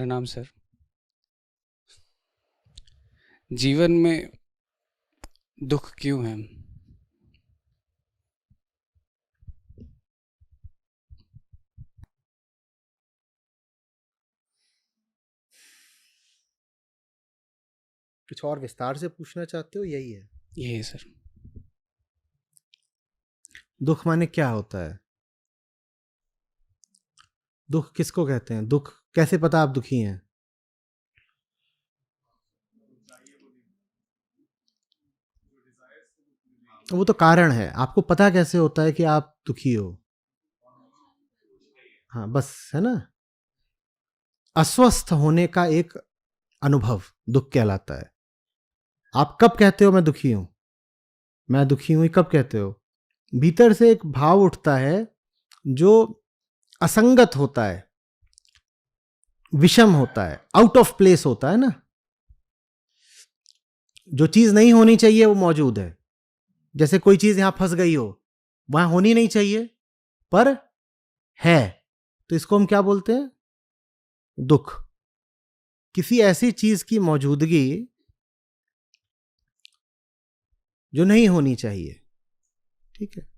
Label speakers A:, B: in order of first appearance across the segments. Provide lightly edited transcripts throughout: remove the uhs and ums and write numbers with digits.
A: प्रणाम सर। जीवन में दुख क्यों है?
B: कुछ और विस्तार से पूछना चाहते हो? यही है
A: ये है सर।
B: दुख माने क्या होता है? दुख किसको कहते हैं? दुख कैसे पता आप दुखी हैं? वो तो कारण है। आपको पता कैसे होता है कि आप दुखी हो? हाँ, बस है ना। अस्वस्थ होने का एक अनुभव दुख कहलाता है। आप कब कहते हो मैं दुखी हूं, मैं दुखी हूं? कब कहते हो? भीतर से एक भाव उठता है जो असंगत होता है, विषम होता है, आउट ऑफ प्लेस होता है ना। जो चीज नहीं होनी चाहिए वो मौजूद है। जैसे कोई चीज यहां फंस गई हो, वहां होनी नहीं चाहिए पर है, तो इसको हम क्या बोलते हैं? दुख। किसी ऐसी चीज की मौजूदगी जो नहीं होनी चाहिए। ठीक है,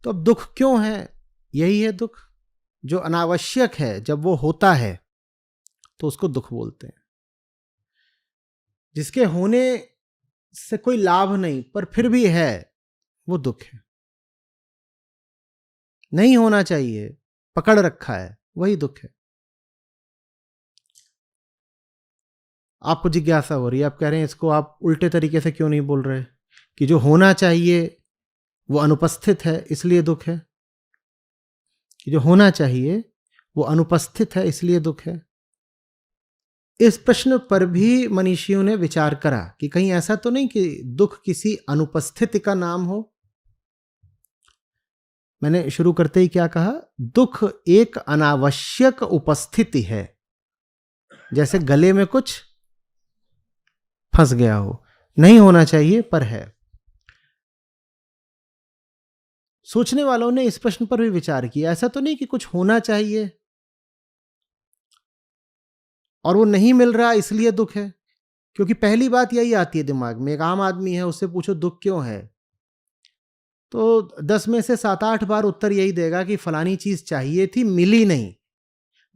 B: तो अब दुख क्यों है? यही है दुख। जो अनावश्यक है जब वो होता है तो उसको दुख बोलते हैं। जिसके होने से कोई लाभ नहीं पर फिर भी है, वो दुख है। नहीं होना चाहिए, पकड़ रखा है, वही दुख है। आपको जिज्ञासा हो रही है, आप कह रहे हैं इसको आप उल्टे तरीके से क्यों नहीं बोल रहे कि जो होना चाहिए वो अनुपस्थित है इसलिए दुख है, कि जो होना चाहिए वो अनुपस्थित है इसलिए दुख है। इस प्रश्न पर भी मनीषियों ने विचार करा कि कहीं ऐसा तो नहीं कि दुख किसी अनुपस्थिति का नाम हो। मैंने शुरू करते ही क्या कहा? दुख एक अनावश्यक उपस्थिति है, जैसे गले में कुछ फंस गया हो, नहीं होना चाहिए पर है। सोचने वालों ने इस प्रश्न पर भी विचार किया, ऐसा तो नहीं कि कुछ होना चाहिए और वो नहीं मिल रहा इसलिए दुख है। क्योंकि पहली बात यही आती है दिमाग में। एक आम आदमी है, उससे पूछो दुख क्यों है, तो 10 में से 7-8 बार उत्तर यही देगा कि फलानी चीज चाहिए थी, मिली नहीं।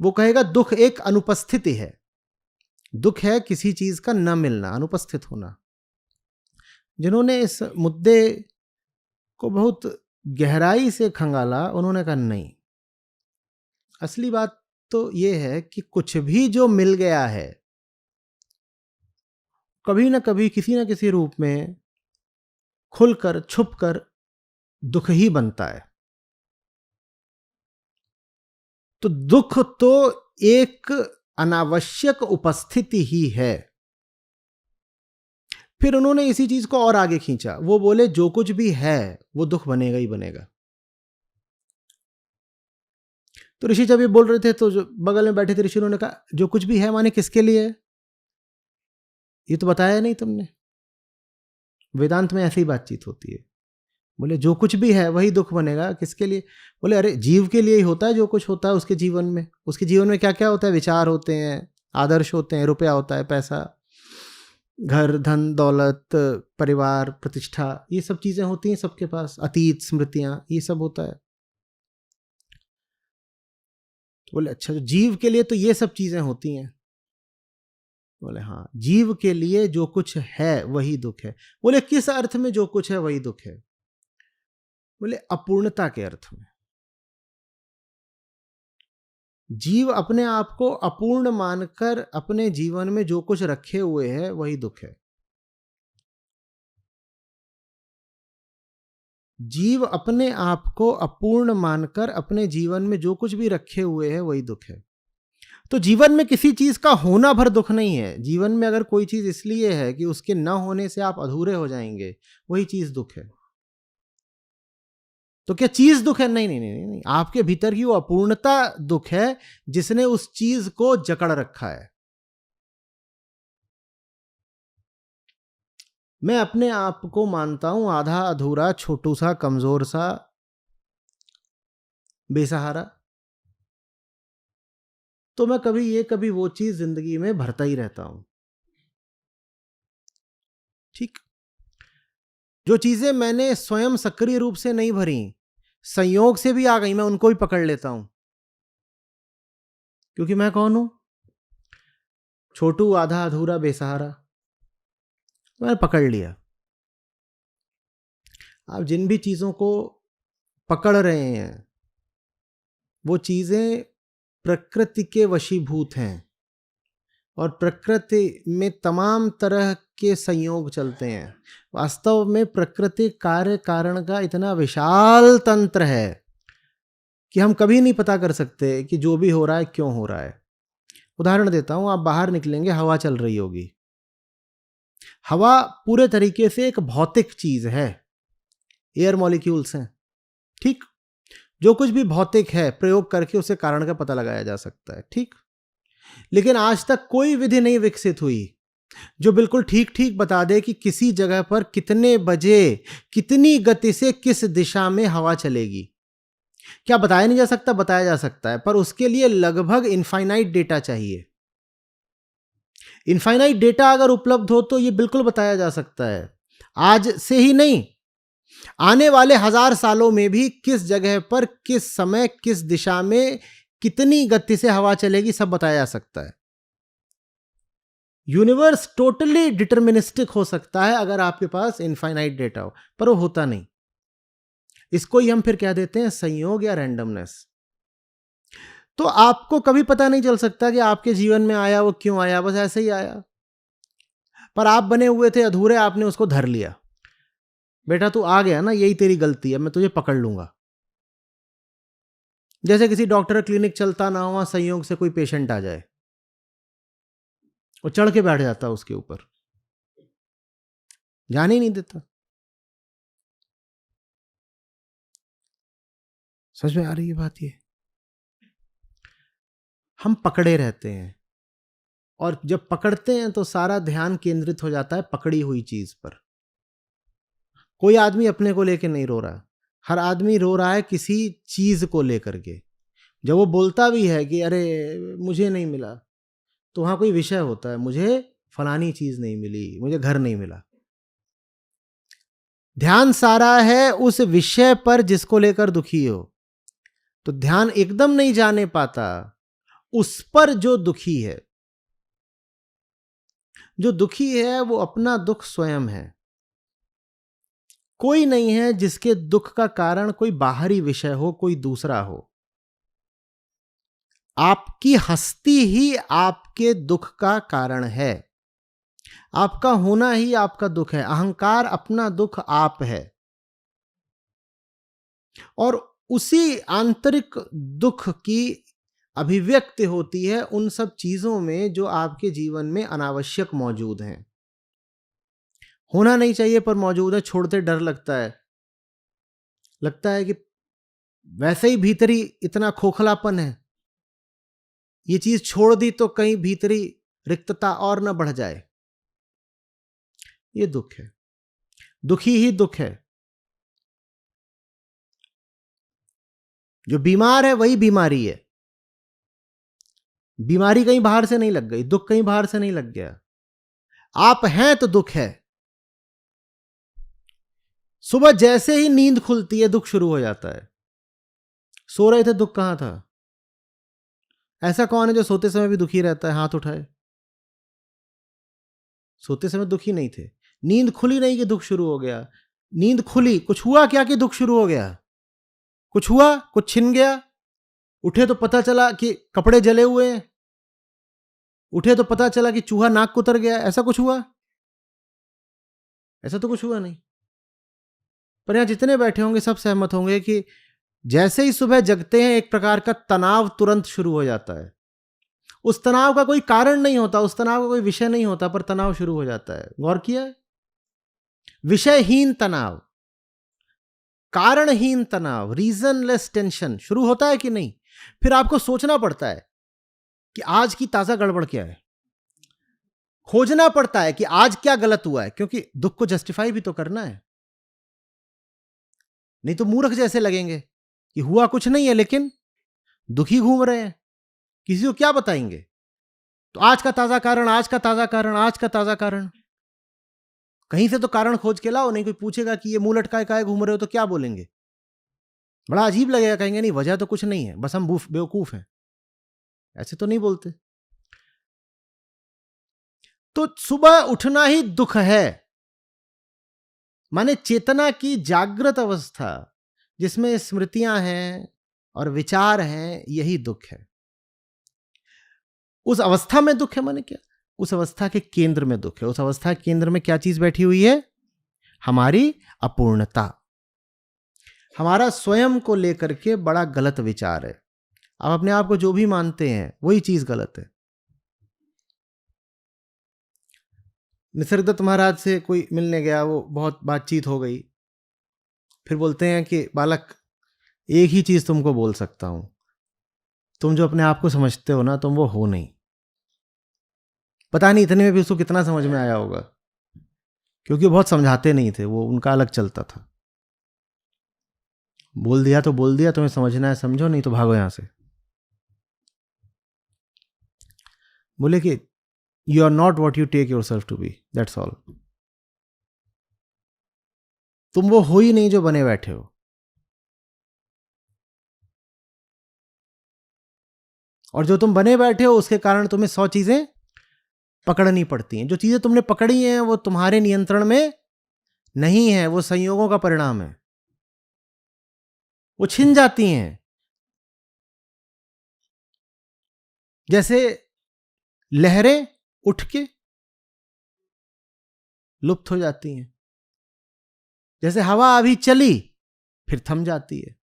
B: वो कहेगा दुख एक अनुपस्थिति है। दुख है किसी चीज का न मिलना, अनुपस्थित होना। जिन्होंने इस मुद्दे को बहुत गहराई से खंगाला, उन्होंने कहा नहीं, असली बात तो यह है कि कुछ भी जो मिल गया है कभी ना कभी किसी ना किसी रूप में खुलकर छुपकर दुख ही बनता है। तो दुख तो एक अनावश्यक उपस्थिति ही है। फिर उन्होंने इसी चीज को और आगे खींचा। वो बोले जो कुछ भी है वो दुख बनेगा ही बनेगा। तो ऋषि जब ये बोल रहे थे तो जो बगल में बैठे थे ऋषि, उन्होंने कहा जो कुछ भी है माने किसके लिए है? ये तो बताया नहीं तुमने। वेदांत में ऐसी बातचीत होती है। बोले जो कुछ भी है वही दुख बनेगा, किसके लिए? बोले अरे जीव के लिए ही होता है जो कुछ होता है उसके जीवन में। उसके जीवन में क्या क्या होता है? विचार होते हैं, आदर्श होते हैं, रुपया होता है, पैसा, घर, धन, दौलत, परिवार, प्रतिष्ठा, ये सब चीजें होती हैं सबके पास, अतीत, स्मृतियां, ये सब होता है। तो बोले अच्छा, तो जीव के लिए तो ये सब चीजें होती हैं? बोले हाँ, जीव के लिए जो कुछ है वही दुख है। बोले किस अर्थ में जो कुछ है वही दुख है? बोले अपूर्णता के अर्थ में। जीव अपने आप को अपूर्ण मानकर अपने जीवन में जो कुछ रखे हुए है वही दुख है। जीव अपने आप को अपूर्ण मानकर अपने जीवन में जो कुछ भी रखे हुए है वही दुख है। तो जीवन में किसी चीज का होना भर दुख नहीं है। जीवन में अगर कोई चीज इसलिए है कि उसके न होने से आप अधूरे हो जाएंगे, वही चीज दुख है। तो क्या चीज दुख है? नहीं नहीं नहीं नहीं, आपके भीतर की वो अपूर्णता दुख है जिसने उस चीज को जकड़ रखा है। मैं अपने आप को मानता हूं आधा अधूरा, छोटू सा, कमजोर सा, बेसहारा। तो मैं कभी वो चीज जिंदगी में भरता ही रहता हूं। ठीक, जो चीजें मैंने स्वयं सक्रिय रूप से नहीं भरी, संयोग से भी आ गई, मैं उनको भी पकड़ लेता हूं। क्योंकि मैं कौन हूं? छोटू, आधा अधूरा, बेसहारा। मैंने पकड़ लिया। आप जिन भी चीजों को पकड़ रहे हैं वो चीजें प्रकृति के वशीभूत हैं, और प्रकृति में तमाम तरह के संयोग चलते हैं। वास्तव में प्रकृति कार्य कारण का इतना विशाल तंत्र है कि हम कभी नहीं पता कर सकते कि जो भी हो रहा है क्यों हो रहा है। उदाहरण देता हूं, आप बाहर निकलेंगे, हवा चल रही होगी। हवा पूरे तरीके से एक भौतिक चीज है, एयर मॉलिक्यूल्स हैं। ठीक, जो कुछ भी भौतिक है प्रयोग करके उसके कारण का पता लगाया जा सकता है। ठीक, लेकिन आज तक कोई विधि नहीं विकसित हुई जो बिल्कुल ठीक ठीक बता दे कि किसी जगह पर कितने बजे कितनी गति से किस दिशा में हवा चलेगी। क्या बताया नहीं जा सकता? बताया जा सकता है, पर उसके लिए लगभग इनफाइनाइट डेटा चाहिए। इनफाइनाइट डेटा अगर उपलब्ध हो तो यह बिल्कुल बताया जा सकता है। आज से ही नहीं, आने वाले 1000 सालों में भी किस जगह पर किस समय किस दिशा में कितनी गति से हवा चलेगी सब बताया जा सकता है। यूनिवर्स टोटली डिटर्मिनिस्टिक हो सकता है अगर आपके पास इनफाइनाइट डेटा हो, पर वो होता नहीं। इसको ही हम फिर क्या देते हैं? संयोग या रैंडमनेस। तो आपको कभी पता नहीं चल सकता कि आपके जीवन में आया वो क्यों आया, बस ऐसे ही आया। पर आप बने हुए थे अधूरे, आपने उसको धर लिया। बेटा तू आ गया ना, यही तेरी गलती है, मैं तुझे पकड़ लूंगा। जैसे किसी डॉक्टर क्लिनिक चलता ना हुआ, संयोग से कोई पेशेंट आ जाए, वो चढ़ के बैठ जाता उसके ऊपर, जाने ही नहीं देता। समझ में आ रही है बात? ये हम पकड़े रहते हैं, और जब पकड़ते हैं तो सारा ध्यान केंद्रित हो जाता है पकड़ी हुई चीज पर। कोई आदमी अपने को लेकर नहीं रो रहा, हर आदमी रो रहा है किसी चीज को लेकर के। जब वो बोलता भी है कि अरे मुझे नहीं मिला, तो वहां कोई विषय होता है, मुझे फलानी चीज नहीं मिली, मुझे घर नहीं मिला। ध्यान सारा है उस विषय पर जिसको लेकर दुखी हो, तो ध्यान एकदम नहीं जाने पाता उस पर जो दुखी है। जो दुखी है वो अपना दुख स्वयं है। कोई नहीं है जिसके दुख का कारण कोई बाहरी विषय हो, कोई दूसरा हो। आपकी हस्ती ही आपके दुख का कारण है। आपका होना ही आपका दुख है। अहंकार अपना दुख आप है, और उसी आंतरिक दुख की अभिव्यक्ति होती है उन सब चीजों में जो आपके जीवन में अनावश्यक मौजूद हैं। होना नहीं चाहिए पर मौजूद है, छोड़ते डर लगता है। लगता है कि वैसे ही भीतरी इतना खोखलापन है, ये चीज छोड़ दी तो कहीं भीतरी रिक्तता और न बढ़ जाए। ये दुख है, दुखी ही दुख है। जो बीमार है वही बीमारी है। बीमारी कहीं बाहर से नहीं लग गई, दुख कहीं बाहर से नहीं लग गया। आप हैं तो दुख है। सुबह जैसे ही नींद खुलती है दुख शुरू हो जाता है। सो रहे थे, दुख कहां था? ऐसा कौन है जो सोते समय भी दुखी रहता है? हाथ उठाए। सोते समय दुखी नहीं थे, नींद खुली नहीं कि दुख शुरू हो गया। नींद खुली, कुछ हुआ क्या कि दुख शुरू हो गया? कुछ हुआ? कुछ छिन गया? उठे तो पता चला कि कपड़े जले हुए हैं, उठे तो पता चला कि चूहा नाक को उतर गया। ऐसा कुछ हुआ? ऐसा तो कुछ हुआ नहीं। पर यहां जितने बैठे होंगे सब सहमत होंगे कि जैसे ही सुबह जगते हैं एक प्रकार का तनाव तुरंत शुरू हो जाता है। उस तनाव का कोई कारण नहीं होता, उस तनाव का कोई विषय नहीं होता, पर तनाव शुरू हो जाता है। गौर किया है? विषयहीन तनाव, कारणहीन तनाव, रीजनलेस टेंशन शुरू होता है कि नहीं? फिर आपको सोचना पड़ता है कि आज की ताजा गड़बड़ क्या है, खोजना पड़ता है कि आज क्या गलत हुआ है, क्योंकि दुख को जस्टिफाई भी तो करना है। नहीं तो मूर्ख जैसे लगेंगे कि हुआ कुछ नहीं है लेकिन दुखी घूम रहे हैं किसी को क्या बताएंगे? तो आज का ताजा कारण, आज का ताजा कारण, आज का ताजा कारण, कहीं से तो कारण खोज के लाओ। नहीं कोई पूछेगा कि ये मुंह लटकाए काहे घूम रहे हो तो क्या बोलेंगे? बड़ा अजीब लगेगा, कहेंगे नहीं वजह तो कुछ नहीं है, बस हम बेवकूफ हैं। ऐसे तो नहीं बोलते। तो सुबह उठना ही दुख है, माने चेतना की जागृत अवस्था जिसमें स्मृतियां हैं और विचार हैं, यही दुख है। उस अवस्था में दुख है माने क्या? उस अवस्था के केंद्र में दुख है। उस अवस्था के केंद्र में क्या चीज बैठी हुई है? हमारी अपूर्णता, हमारा स्वयं को लेकर के बड़ा गलत विचार है। आप अपने आप को जो भी मानते हैं वही चीज गलत है। निसर्गदत्त महाराज से कोई मिलने गया, वो बहुत बातचीत हो गई, फिर बोलते हैं कि बालक एक ही चीज तुमको बोल सकता हूं, तुम जो अपने आप को समझते हो ना, तुम वो हो नहीं। पता नहीं इतने में भी उसको कितना समझ में आया होगा, क्योंकि वो बहुत समझाते नहीं थे, वो उनका अलग चलता था। बोल दिया तो बोल दिया, तुम्हें समझना है समझो, नहीं तो भागो यहां से। बोले कि you are not what you take yourself to be, that's all. तुम वो हो ही नहीं जो बने बैठे हो। और जो तुम बने बैठे हो उसके कारण तुम्हें 100 चीजें पकड़नी पड़ती हैं। जो चीजें तुमने पकड़ी हैं वो तुम्हारे नियंत्रण में नहीं है, वो संयोगों का परिणाम है, वो छिन जाती हैं। जैसे लहरें उठ के लुप्त हो जाती हैं, जैसे हवा अभी चली फिर थम जाती है।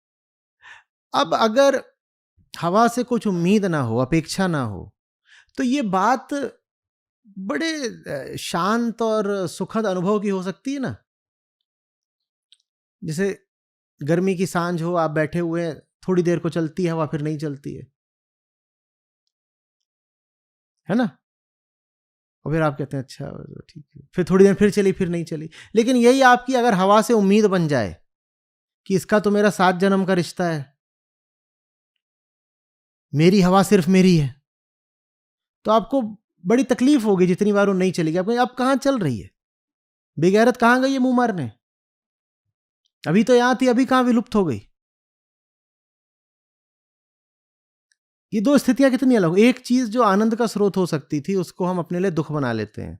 B: अब अगर हवा से कुछ उम्मीद ना हो, अपेक्षा ना हो, तो ये बात बड़े शांत और सुखद अनुभव की हो सकती है ना। जैसे गर्मी की सांझ हो, आप बैठे हुए हैं, थोड़ी देर को चलती है हवा, फिर नहीं चलती है ना। और फिर आप कहते हैं अच्छा ठीक है, फिर थोड़ी देर फिर चली, फिर नहीं चली। लेकिन यही आपकी अगर हवा से उम्मीद बन जाए कि इसका तो मेरा 7 जन्म का रिश्ता है, मेरी हवा सिर्फ मेरी है, तो आपको बड़ी तकलीफ होगी जितनी बार वो नहीं चलेगी। आपको अब कहां चल रही है, बेगैरत कहां गई है मुंह मारने, अभी तो यहां थी, अभी कहां विलुप्त हो गई। ये दो स्थितियां कितनी अलग। एक चीज जो आनंद का स्रोत हो सकती थी उसको हम अपने लिए दुख बना लेते हैं।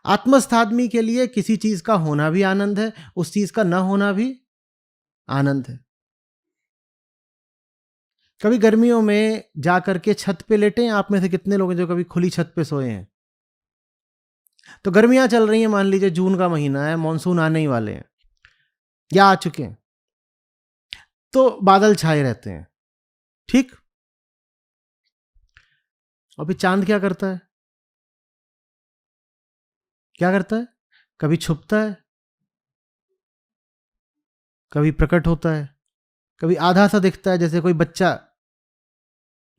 B: आत्मस्थ आदमी के लिए किसी चीज का होना भी आनंद है, उस चीज का न होना भी आनंद है। कभी गर्मियों में जाकर के छत पे लेटे हैं? आप में से कितने लोग हैं जो कभी खुली छत पे सोए हैं? तो गर्मियां चल रही हैं, मान लीजिए जून का महीना है, मॉनसून आने ही वाले हैं या आ चुके हैं, तो बादल छाए रहते हैं, ठीक। और फिर चांद क्या करता है? क्या करता है? कभी छुपता है, कभी प्रकट होता है, कभी आधा सा दिखता है, जैसे कोई बच्चा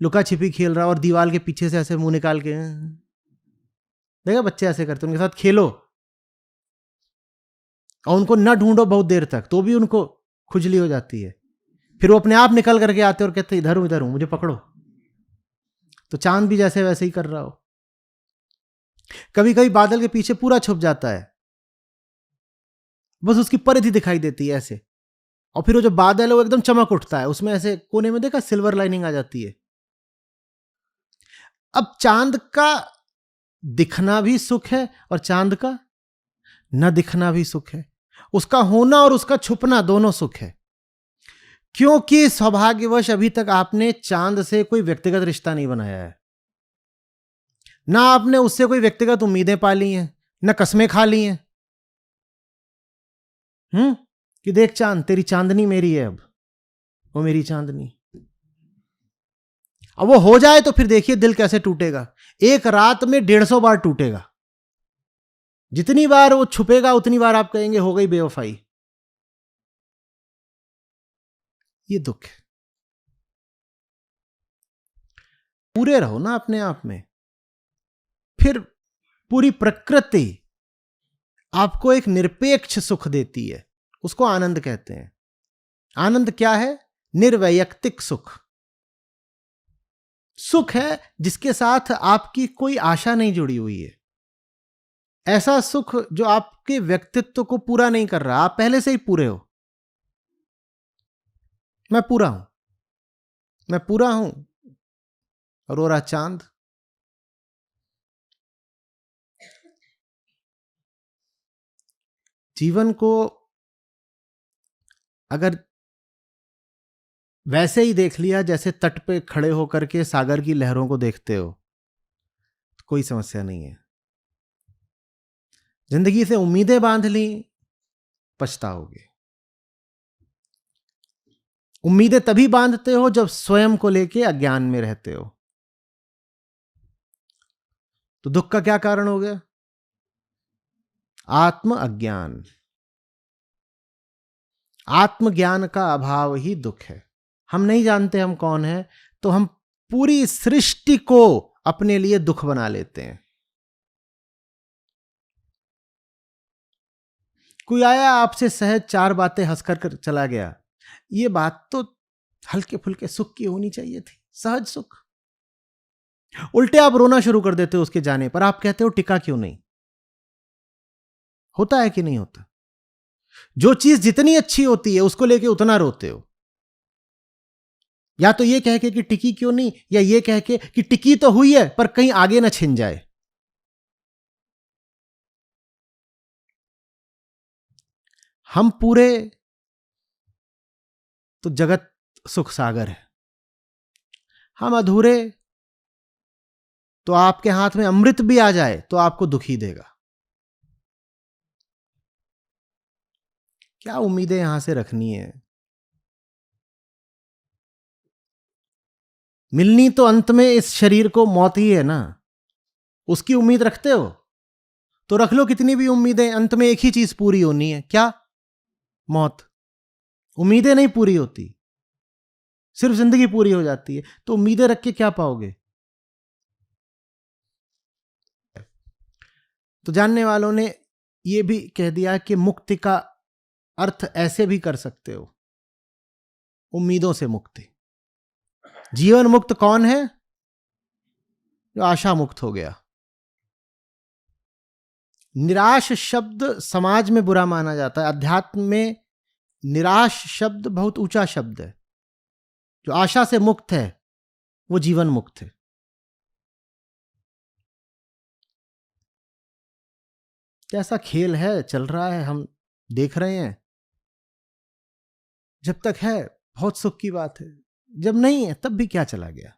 B: लुका छिपी खेल रहा और दीवार के पीछे से ऐसे मुंह निकाल के, देखा बच्चे ऐसे करते, उनके साथ खेलो और उनको ना ढूंढो बहुत देर तक, तो भी उनको खुजली हो जाती है, फिर वो अपने आप निकल करके आते और कहते इधर हूं मुझे पकड़ो। तो चांद भी जैसे वैसे ही कर रहा हो। कभी कभी बादल के पीछे पूरा छुप जाता है, बस उसकी परिधि दिखाई देती है ऐसे, और फिर वो जो बादल है वो एकदम चमक उठता है, उसमें ऐसे कोने में देखा सिल्वर लाइनिंग आ जाती है। अब चांद का दिखना भी सुख है और चांद का न दिखना भी सुख है, उसका होना और उसका छुपना दोनों सुख है, क्योंकि सौभाग्यवश अभी तक आपने चांद से कोई व्यक्तिगत रिश्ता नहीं बनाया है, ना आपने उससे कोई व्यक्तिगत उम्मीदें पाली हैं, न कस्में खा ली हैं। कि देख चांद, तेरी चांदनी मेरी है, अब वो मेरी चांदनी। अब वो हो जाए तो फिर देखिए दिल कैसे टूटेगा। एक रात में 150 बार टूटेगा। जितनी बार वो छुपेगा उतनी बार आप कहेंगे हो गई बेवफाई। ये दुख है। पूरे रहो ना अपने आप में, फिर पूरी प्रकृति आपको एक निरपेक्ष सुख देती है, उसको आनंद कहते हैं। आनंद क्या है? निर्वैयक्तिक सुख, सुख है जिसके साथ आपकी कोई आशा नहीं जुड़ी हुई है। ऐसा सुख जो आपके व्यक्तित्व को पूरा नहीं कर रहा, आप पहले से ही पूरे हो। मैं पूरा हूं, मैं पूरा हूं। अरोरा चांद, जीवन को अगर वैसे ही देख लिया जैसे तट पे खड़े होकर के सागर की लहरों को देखते हो, तो कोई समस्या नहीं है। जिंदगी से उम्मीदें बांध ली, पछताओगे। उम्मीदें तभी बांधते हो जब स्वयं को लेके अज्ञान में रहते हो। तो दुख का क्या कारण हो गया? आत्म अज्ञान। आत्मज्ञान का अभाव ही दुख है। हम नहीं जानते हम कौन हैं, तो हम पूरी सृष्टि को अपने लिए दुख बना लेते हैं। कोई आया आपसे सहज 4 बातें हंसकर चला गया, ये बात तो हल्के फुल्के सुख की होनी चाहिए थी, सहज सुख। उल्टे आप रोना शुरू कर देते हो उसके जाने पर। आप कहते हो टिका क्यों नहीं? होता है कि नहीं होता? जो चीज जितनी अच्छी होती है उसको लेके उतना रोते हो। या तो ये कह के कि टिकी क्यों नहीं, या ये कह के कि टिकी तो हुई है पर कहीं आगे ना छिन जाए। हम पूरे तो जगत सुख सागर है, हम अधूरे तो आपके हाथ में अमृत भी आ जाए तो आपको दुखी देगा। क्या उम्मीदें यहां से रखनी है? मिलनी तो अंत में इस शरीर को मौत ही है ना। उसकी उम्मीद रखते हो तो रख लो कितनी भी उम्मीदें, अंत में एक ही चीज पूरी होनी है, क्या? मौत। उम्मीदें नहीं पूरी होती, सिर्फ जिंदगी पूरी हो जाती है। तो उम्मीदें रख के क्या पाओगे? तो जानने वालों ने यह भी कह दिया कि मुक्ति का अर्थ ऐसे भी कर सकते हो, उम्मीदों से मुक्ति। जीवन मुक्त कौन है? जो आशा मुक्त हो गया। निराश शब्द समाज में बुरा माना जाता है, अध्यात्म में निराश शब्द बहुत ऊंचा शब्द है। जो आशा से मुक्त है वो जीवन मुक्त है। कैसा खेल है, चल रहा है, हम देख रहे हैं। जब तक है बहुत सुख की बात है, जब नहीं है तब भी क्या चला गया।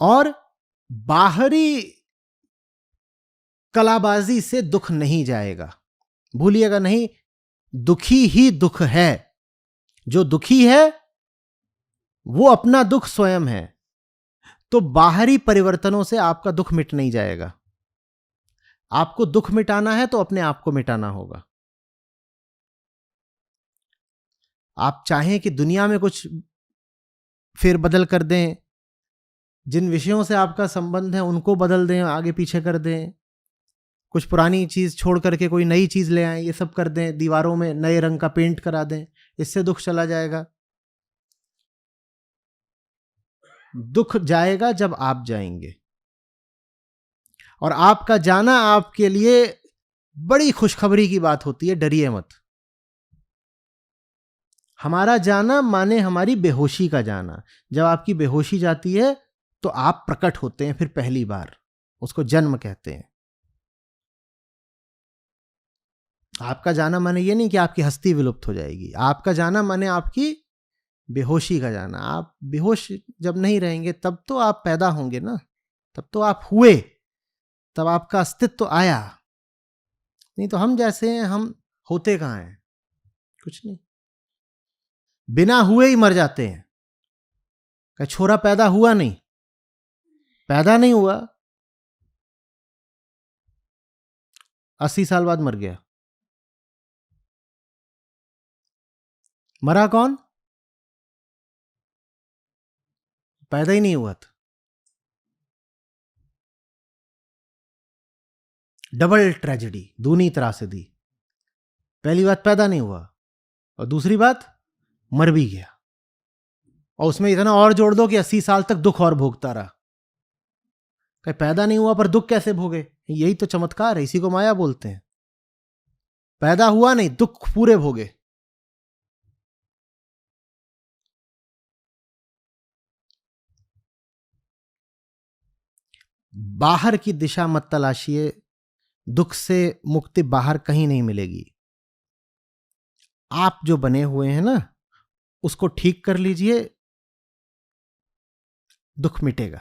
B: और बाहरी कलाबाजी से दुख नहीं जाएगा, भूलिएगा नहीं। दुखी ही दुख है। जो दुखी है वो अपना दुख स्वयं है। तो बाहरी परिवर्तनों से आपका दुख मिट नहीं जाएगा। आपको दुख मिटाना है तो अपने आप को मिटाना होगा। आप चाहें कि दुनिया में कुछ फेरबदल कर दें, जिन विषयों से आपका संबंध है उनको बदल दें, आगे पीछे कर दें, कुछ पुरानी चीज छोड़ करके कोई नई चीज ले आएं, ये सब कर दें, दीवारों में नए रंग का पेंट करा दें, इससे दुख चला जाएगा। दुख जाएगा जब आप जाएंगे। और आपका जाना आपके लिए बड़ी खुशखबरी की बात होती है, डरिए मत। हमारा जाना माने हमारी बेहोशी का जाना। जब आपकी बेहोशी जाती है तो आप प्रकट होते हैं फिर पहली बार, उसको जन्म कहते हैं। आपका जाना माने ये नहीं कि आपकी हस्ती विलुप्त हो जाएगी। आपका जाना माने आपकी बेहोशी का जाना। आप बेहोश जब नहीं रहेंगे तब तो आप पैदा होंगे ना, तब तो आप हुए, तब आपका अस्तित्व आया। नहीं तो हम जैसे हैं, हम होते कहां हैं? कुछ नहीं, बिना हुए ही मर जाते हैं। क्या छोरा पैदा हुआ नहीं? पैदा नहीं हुआ, 80 साल बाद मर गया। मरा कौन? पैदा ही नहीं हुआ था। डबल ट्रेजेडी, दूनी त्रासदी। पहली बात पैदा नहीं हुआ, और दूसरी बात मर भी गया, और उसमें इतना और जोड़ दो कि 80 साल तक दुख और भोगता रहा। कहीं पैदा नहीं हुआ पर दुख कैसे भोगे? यही तो चमत्कार है, इसी को माया बोलते हैं। पैदा हुआ नहीं, दुख पूरे भोगे। बाहर की दिशा मत तलाशिए, दुख से मुक्ति बाहर कहीं नहीं मिलेगी। आप जो बने हुए हैं ना, उसको ठीक कर लीजिए, दुख मिटेगा।